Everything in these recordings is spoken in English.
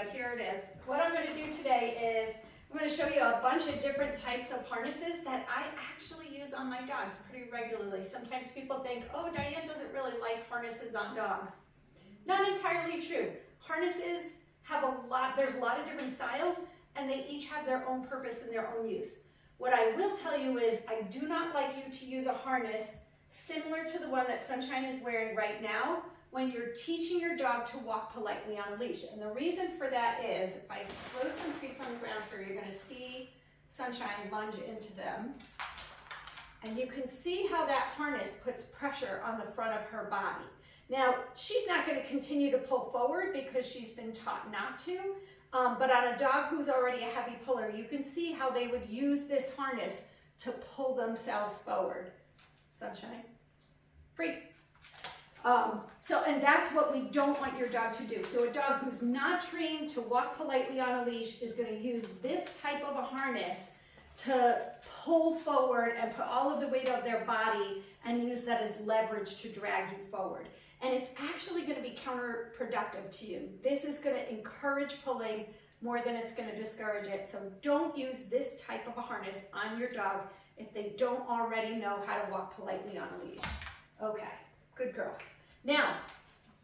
but here it is. What I'm going to do today is I'm going to show you a bunch of different types of harnesses that I actually use on my dogs pretty regularly. Sometimes people think, oh, Diane doesn't really like harnesses on dogs. Not entirely true. Harnesses have there's a lot of different styles, and they each have their own purpose and their own use. What I will tell you is I do not like you to use a harness similar to the one that Sunshine is wearing right now when you're teaching your dog to walk politely on a leash. And the reason for that is, if I throw some treats on the ground here, you're going to see Sunshine lunge into them. And you can see how that harness puts pressure on the front of her body. Now, she's not going to continue to pull forward because she's been taught not to, but on a dog who's already a heavy puller, you can see how they would use this harness to pull themselves forward. Sunshine, free. And that's what we don't want your dog to do. So a dog who's not trained to walk politely on a leash is going to use this type of a harness to pull forward and put all of the weight of their body and use that as leverage to drag you forward. And it's actually going to be counterproductive to you. This is going to encourage pulling more than it's going to discourage it. So don't use this type of a harness on your dog if they don't already know how to walk politely on a leash. Okay, good girl. Now,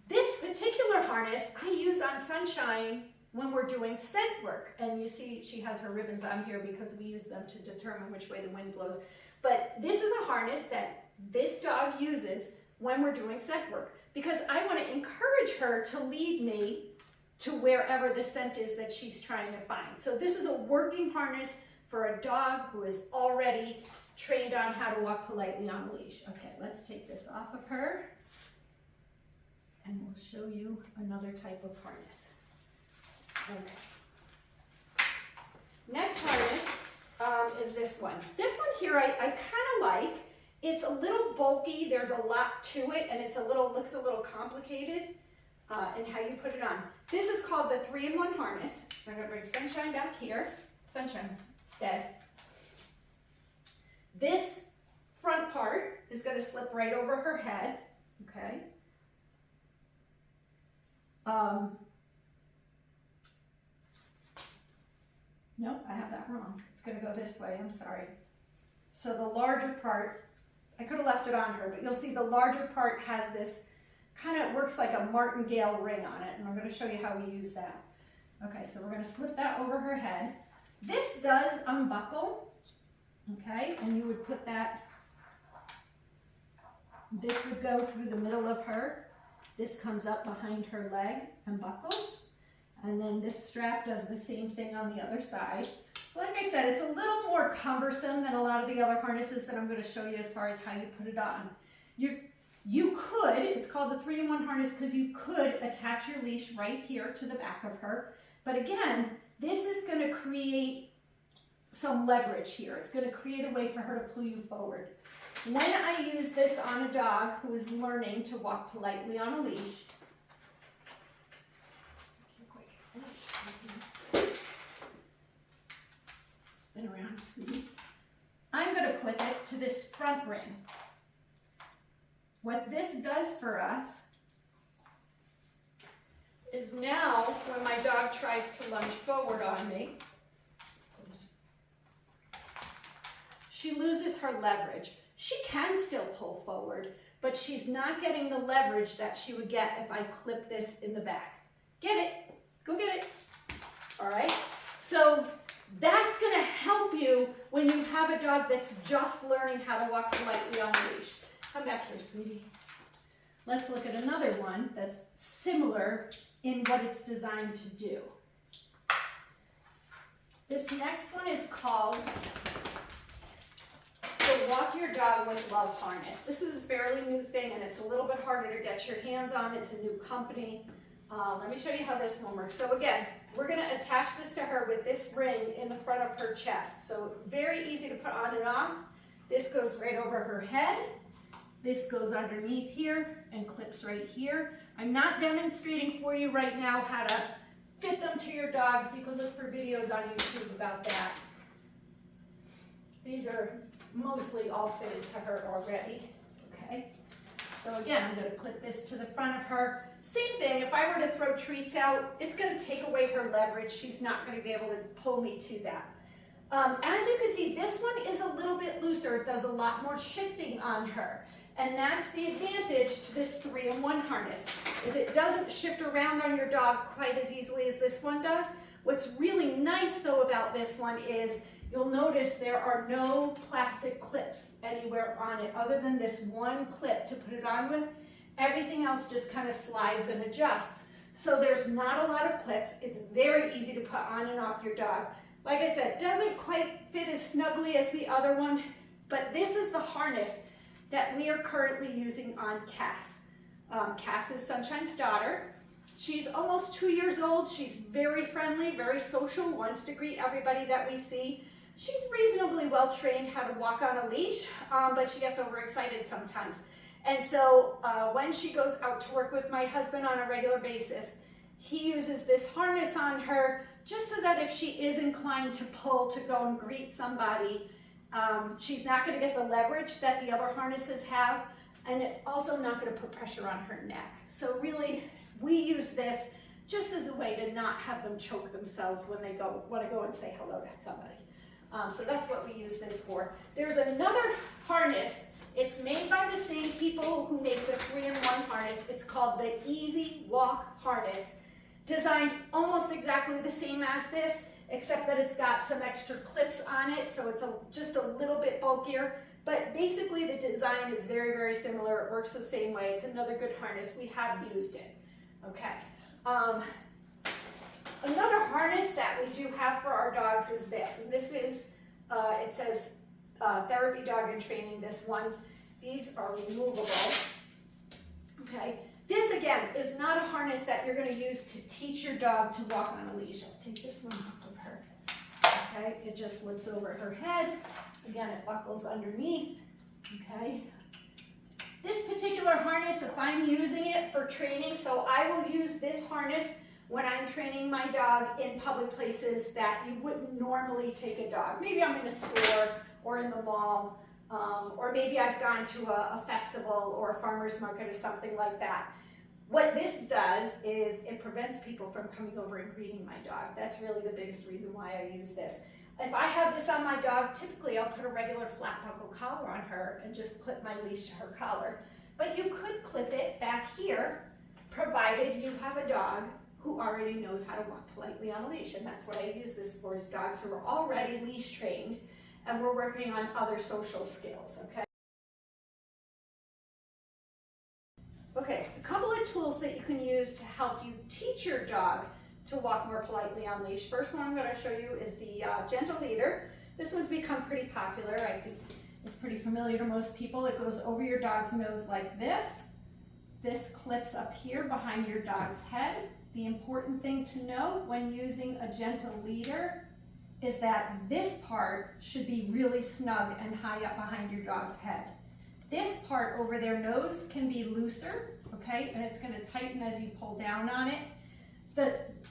this particular harness I use on Sunshine when we're doing scent work. And you see she has her ribbons on here because we use them to determine which way the wind blows. But this is a harness that this dog uses when we're doing scent work because I want to encourage her to lead me to wherever the scent is that she's trying to find. So this is a working harness for a dog who is already trained on how to walk politely on a leash. Okay, let's take this off of her and we'll show you another type of harness. Okay. Next harness is this one. This one here I kind of like. It's a little bulky, there's a lot to it, and looks a little complicated in how you put it on. This is called the 3-in-1 harness. I'm going to bring Sunshine back here. Sunshine, stay. This front part is going to slip right over her head, okay? Nope, I have that wrong. It's going to go this way, I'm sorry. So the larger part, I could have left it on her, but you'll see the larger part has this, kind of works like a martingale ring on it, and I'm going to show you how we use that. Okay, so we're going to slip that over her head. This does unbuckle, okay, and you would put that, this would go through the middle of her. This comes up behind her leg and buckles, and then this strap does the same thing on the other side. So like I said, it's a little more cumbersome than a lot of the other harnesses that I'm going to show you as far as how you put it on. You could, it's called the 3-in-1 harness because you could attach your leash right here to the back of her. But again, this is going to create some leverage here. It's going to create a way for her to pull you forward. When I use this on a dog who is learning to walk politely on a leash, spin around, sweetie. I'm going to clip it to this front ring. What this does for us is now when my dog tries to lunge forward on me, she loses her leverage. She can still pull forward, but she's not getting the leverage that she would get if I clip this in the back. Get it? Go get it. All right? So that's going to help you when you have a dog that's just learning how to walk politely on a leash. Come back here, sweetie. Let's look at another one that's similar in what it's designed to do. This next one is called the Walk Your Dog with Love harness. This is a fairly new thing and it's a little bit harder to get your hands on. It's a new company. Let me show you how this one works. So again, we're going to attach this to her with this ring in the front of her chest. So very easy to put on and off. This goes right over her head. This goes underneath here and clips right here. I'm not demonstrating for you right now how to fit them to your dogs. You can look for videos on YouTube about that. These are mostly all fitted to her already. Okay. So again, I'm going to clip this to the front of her. Same thing, if I were to throw treats out, it's gonna take away her leverage. She's not gonna be able to pull me to that. As you can see, this one is a little bit looser. It does a lot more shifting on her. And that's the advantage to this 3-in-1 harness, is it doesn't shift around on your dog quite as easily as this one does. What's really nice though about this one is you'll notice there are no plastic clips anywhere on it other than this one clip to put it on with. Everything else just kind of slides and adjusts. So there's not a lot of clips. It's very easy to put on and off your dog. Like I said, doesn't quite fit as snugly as the other one, but this is the harness that we are currently using on Cass. Cass is Sunshine's daughter. She's almost 2 years old. She's very friendly, very social, wants to greet everybody that we see. She's reasonably well trained how to walk on a leash, but she gets overexcited sometimes. And so when she goes out to work with my husband on a regular basis, he uses this harness on her just so that if she is inclined to pull to go and greet somebody, she's not going to get the leverage that the other harnesses have, and it's also not going to put pressure on her neck. So really, we use this just as a way to not have them choke themselves when they want to go and say hello to somebody. So that's what we use this for. There's another harness. It's made by the same people who make the 3-in-1 harness. It's called the Easy Walk harness. Designed almost exactly the same as this, except that it's got some extra clips on it, so it's just a little bit bulkier. But basically the design is very, very similar. It works the same way. It's another good harness. We have used it. Okay. Another harness that we do have for our dogs is this. And this is, it says Therapy Dog and Training, this one. These are removable. Okay. This, again, is not a harness that you're going to use to teach your dog to walk on a leash. I'll take this one off of her. Okay, it just slips over her head. Again, it buckles underneath. Okay. This particular harness, if I'm using it for training, so I will use this harness when I'm training my dog in public places that you wouldn't normally take a dog. Maybe I'm in a store or in the mall, or maybe I've gone to a festival or a farmer's market or something like that. What this does is it prevents people from coming over and greeting my dog. That's really the biggest reason why I use this. If I have this on my dog, typically I'll put a regular flat buckle collar on her and just clip my leash to her collar. But you could clip it back here, provided you have a dog who already knows how to walk politely on a leash. And that's what I use this for, is dogs who are already leash trained and we're working on other social skills, okay? Okay, a couple of tools that you can use to help you teach your dog to walk more politely on leash. First one I'm going to show you is the gentle leader. This one's become pretty popular. I think it's pretty familiar to most people. It goes over your dog's nose like this. This clips up here behind your dog's head. The important thing to know when using a gentle leader is that this part should be really snug and high up behind your dog's head. This part over their nose can be looser, okay, and it's going to tighten as you pull down on it.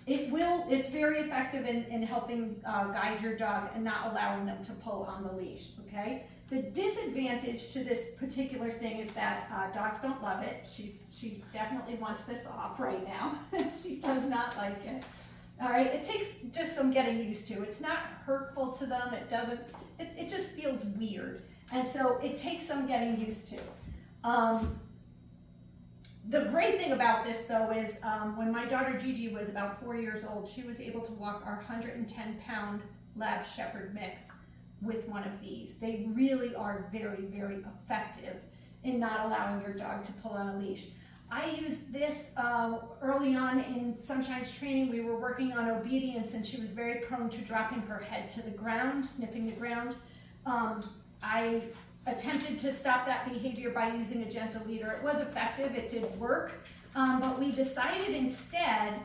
It's very effective in helping guide your dog and not allowing them to pull on the leash, okay? The disadvantage to this particular thing is that dogs don't love it. She definitely wants this off right now. She does not like it. All right, it takes just some getting used to. It's not hurtful to them. It just feels weird. And so it takes some getting used to. The great thing about this though is when my daughter Gigi was about 4 years old, she was able to walk our 110-pound Lab Shepherd mix with one of these. They really are very, very effective in not allowing your dog to pull on a leash. I used this early on in Sunshine's training. We were working on obedience and she was very prone to dropping her head to the ground, sniffing the ground. I attempted to stop that behavior by using a gentle leader. It was effective, it did work, but we decided instead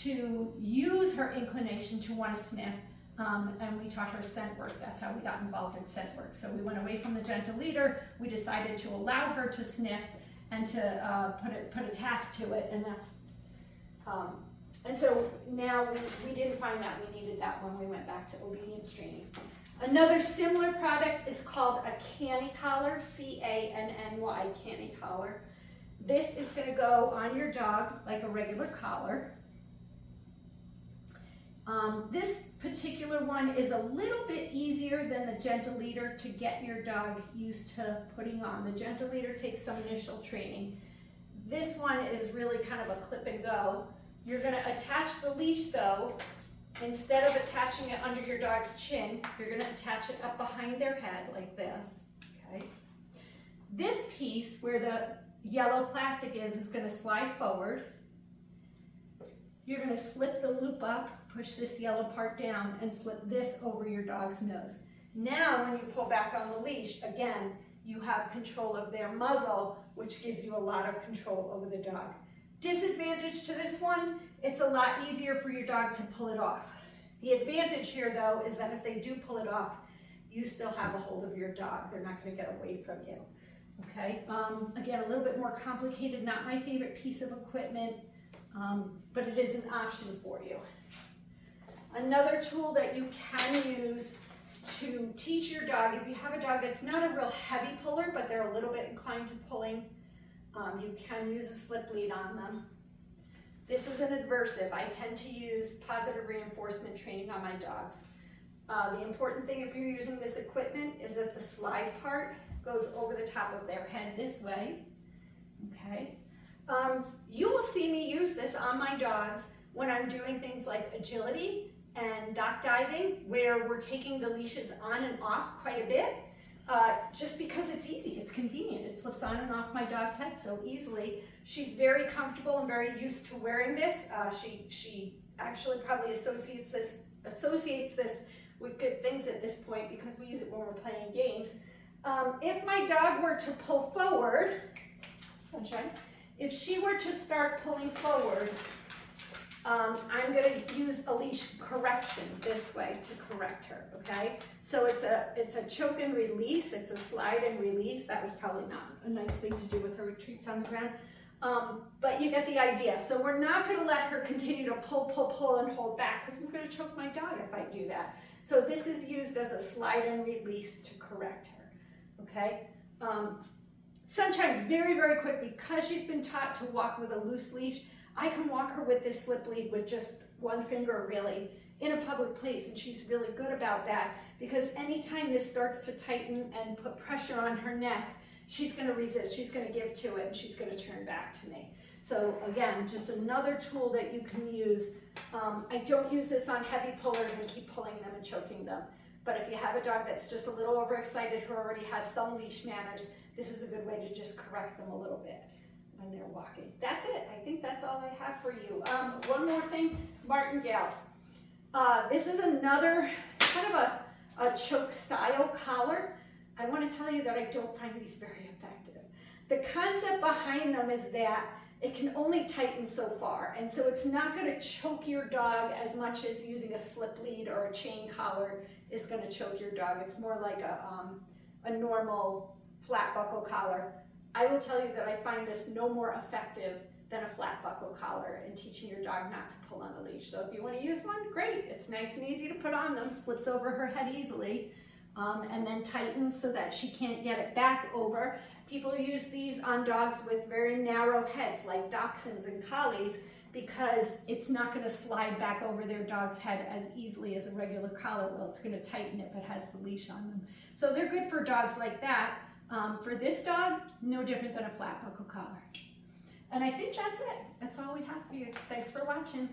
to use her inclination to want to sniff, and we taught her scent work. That's how we got involved in scent work. So we went away from the gentle leader, we decided to allow her to sniff and to put a task to it, and that's, and so now we didn't find that we needed that when we went back to obedience training. Another similar product is called a canny collar, C-A-N-N-Y, canny collar. This is gonna go on your dog like a regular collar. This particular one is a little bit easier than the gentle leader to get your dog used to putting on. The gentle leader takes some initial training. This one is really kind of a clip and go. You're gonna attach the leash though. Instead of attaching it under your dog's chin, you're gonna attach it up behind their head like this, okay? This piece where the yellow plastic is gonna slide forward. You're gonna slip the loop up, push this yellow part down, and slip this over your dog's nose. Now, when you pull back on the leash, again, you have control of their muzzle, which gives you a lot of control over the dog. Disadvantage to this one, it's a lot easier for your dog to pull it off. The advantage here, though, is that if they do pull it off, you still have a hold of your dog. They're not gonna get away from you, okay? Again, a little bit more complicated, not my favorite piece of equipment, but it is an option for you. Another tool that you can use to teach your dog, if you have a dog that's not a real heavy puller, but they're a little bit inclined to pulling, you can use a slip lead on them. This is an adversive. I tend to use positive reinforcement training on my dogs. The important thing if you're using this equipment is that the slide part goes over the top of their head this way, okay? You will see me use this on my dogs when I'm doing things like agility and dock diving, where we're taking the leashes on and off quite a bit, just because it's easy, it's convenient. It slips on and off my dog's head so easily. She's very comfortable and very used to wearing this. She actually probably associates this with good things at this point because we use it when we're playing games. If my dog were to pull forward, Sunshine, if she were to start pulling forward, I'm going to use a leash correction this way to correct her, okay? So it's a choke and release, it's a slide and release. That was probably not a nice thing to do with her retreats on the ground, but you get the idea. So we're not going to let her continue to pull and hold back because I'm going to choke my dog if I do that. So this is used as a slide and release to correct her, okay? Sunshine's very, very quick because she's been taught to walk with a loose leash. I can walk her with this slip lead with just one finger really in a public place, and she's really good about that because anytime this starts to tighten and put pressure on her neck, she's going to resist, she's going to give to it, and she's going to turn back to me. So again, just another tool that you can use. I don't use this on heavy pullers and keep pulling them and choking them, but if you have a dog that's just a little overexcited who already has some leash manners, this is a good way to just correct them a little bit when they're walking. That's it. I think that's all I have for you. One more thing, martingales. This is another kind of a choke style collar. I want to tell you that I don't find these very effective. The concept behind them is that it can only tighten so far, and so it's not going to choke your dog as much as using a slip lead or a chain collar is going to choke your dog. It's more like a normal flat buckle collar. I will tell you that I find this no more effective than a flat buckle collar in teaching your dog not to pull on the leash. So if you want to use one, great. It's nice and easy to put on them, slips over her head easily, and then tightens so that she can't get it back over. People use these on dogs with very narrow heads like dachshunds and collies because it's not going to slide back over their dog's head as easily as a regular collar will. It's going to tighten it but has the leash on them. So they're good for dogs like that. For this dog, no different than a flat buckle collar. And I think that's it. That's all we have for you. Thanks for watching.